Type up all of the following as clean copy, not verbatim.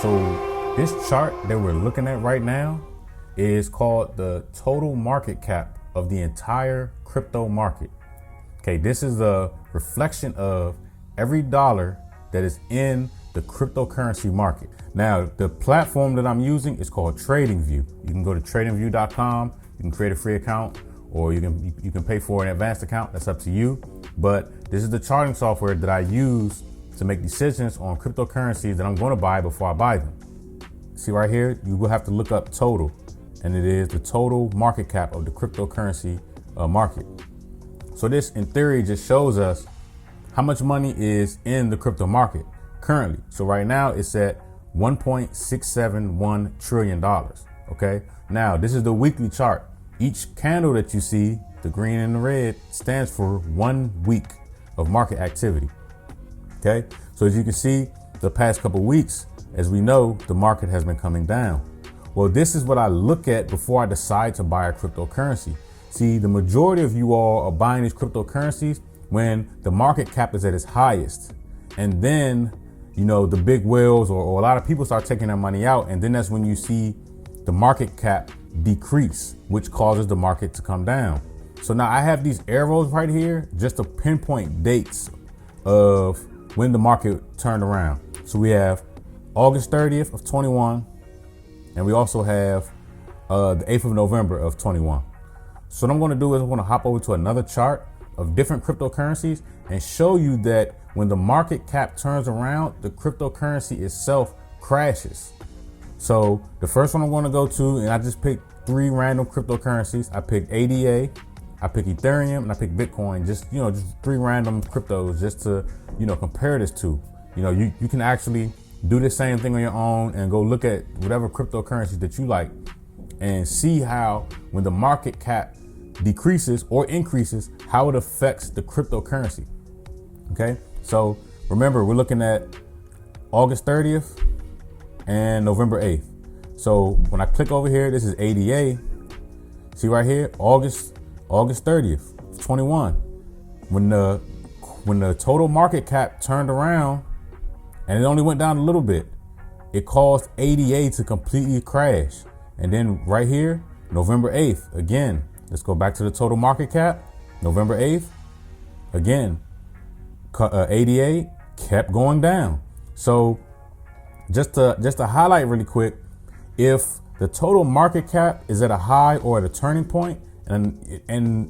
So this chart that we're looking at right now is called the total market cap of the entire crypto market. Okay, this is a reflection of every dollar that is in the cryptocurrency market. Now, the platform that I'm using is called TradingView. You can go to tradingview.com, you can create a free account, or you can pay for an advanced account. That's up to you. But this is the charting software that I use to make decisions on cryptocurrencies that I'm going to buy before I buy them. See right here, you will have to look up total, and it is the total market cap of the cryptocurrency market. So this, in theory, just shows us how much money is in the crypto market currently. So right now it's at $1.671 trillion. Okay. Now this is the weekly chart. Each candle that you see, the green and the red, stands for 1 week of market activity. Okay. So as you can see, the past couple weeks, as we know, the market has been coming down. Well, this is what I look at before I decide to buy a cryptocurrency. See, the majority of you all are buying these cryptocurrencies when the market cap is at its highest. And then, you know, the big whales or a lot of people start taking their money out. And then that's when you see the market cap decrease, which causes the market to come down. So now I have these arrows right here just to pinpoint dates of when the market turned around. So we have August 30th of 21, and we also have the 8th of November of 21. So what I'm going to do is I'm going to hop over to another chart of different cryptocurrencies and show you that when the market cap turns around, the cryptocurrency itself crashes. So the first one I'm going to go to, and I just picked 3 random cryptocurrencies. I picked ADA, I picked Ethereum, and I picked Bitcoin. Just 3 random cryptos just to, compare this to. You can actually do the same thing on your own and go look at whatever cryptocurrencies that you like and see how when the market cap decreases or increases, how it affects the cryptocurrency. Okay, so remember, we're looking at August 30th and November 8th. So when I click over here, this is ADA. See right here, August 30th, 21. When the total market cap turned around and it only went down a little bit, it caused ADA to completely crash. And then right here, November 8th, again, let's go back to the total market cap. November 8th, again, ADA kept going down. So just to highlight really quick, if the total market cap is at a high or at a turning point, and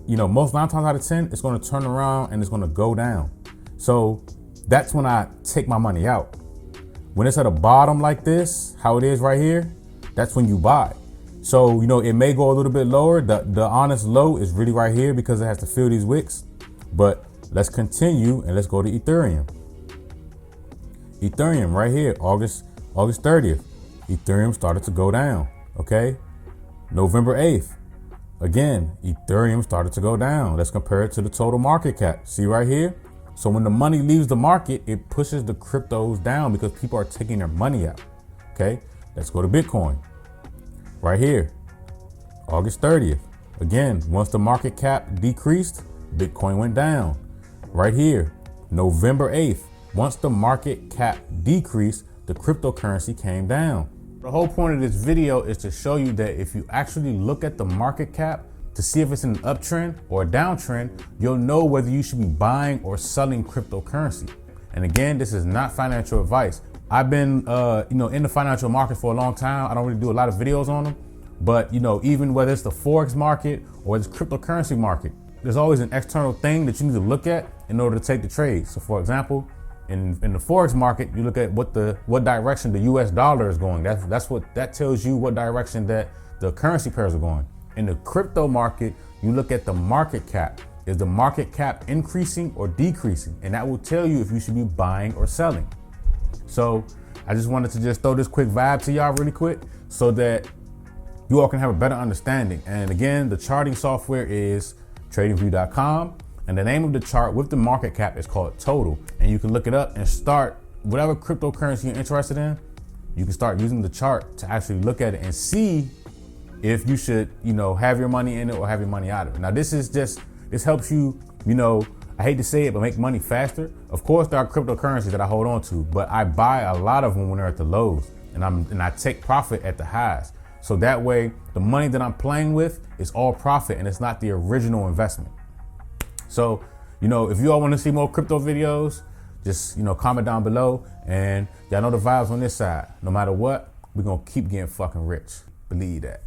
most 9 times out of 10, it's going to turn around and it's going to go down. So that's when I take my money out. When it's at a bottom like this, how it is right here, that's when you buy. So, it may go a little bit lower. The honest low is really right here because it has to fill these wicks. But let's continue and let's go to Ethereum. Ethereum right here, August 30th. Ethereum started to go down. Okay. November 8th. Again, Ethereum started to go down. Let's compare it to the total market cap. See right here? So when the money leaves the market, it pushes the cryptos down because people are taking their money out. Okay. Let's go to Bitcoin. Right here, August 30th. Again, once the market cap decreased, Bitcoin went down. Right here, November 8th. Once the market cap decreased, the cryptocurrency came down. The whole point of this video is to show you that if you actually look at the market cap to see if it's in an uptrend or a downtrend, you'll know whether you should be buying or selling cryptocurrency. And again, this is not financial advice. I've been, in the financial market for a long time. I don't really do a lot of videos on them, but even whether it's the Forex market or this cryptocurrency market, there's always an external thing that you need to look at in order to take the trade. So for example, in the Forex market, you look at what direction the US dollar is going. That tells you what direction that the currency pairs are going. In the crypto market, you look at the market cap. Is the market cap increasing or decreasing? And that will tell you if you should be buying or selling. So I just wanted to just throw this quick vibe to y'all really quick so that you all can have a better understanding. And again, the charting software is tradingview.com. And the name of the chart with the market cap is called total. And you can look it up and start whatever cryptocurrency you're interested in. You can start using the chart to actually look at it and see if you should, have your money in it or have your money out of it. Now, this helps you, I hate to say it, but make money faster. Of course, there are cryptocurrencies that I hold on to, but I buy a lot of them when they're at the lows. and I take profit at the highs. So that way, the money that I'm playing with is all profit and it's not the original investment. So, if you all want to see more crypto videos, just, comment down below, and y'all know the vibes on this side. No matter what, we're going to keep getting fucking rich. Believe that.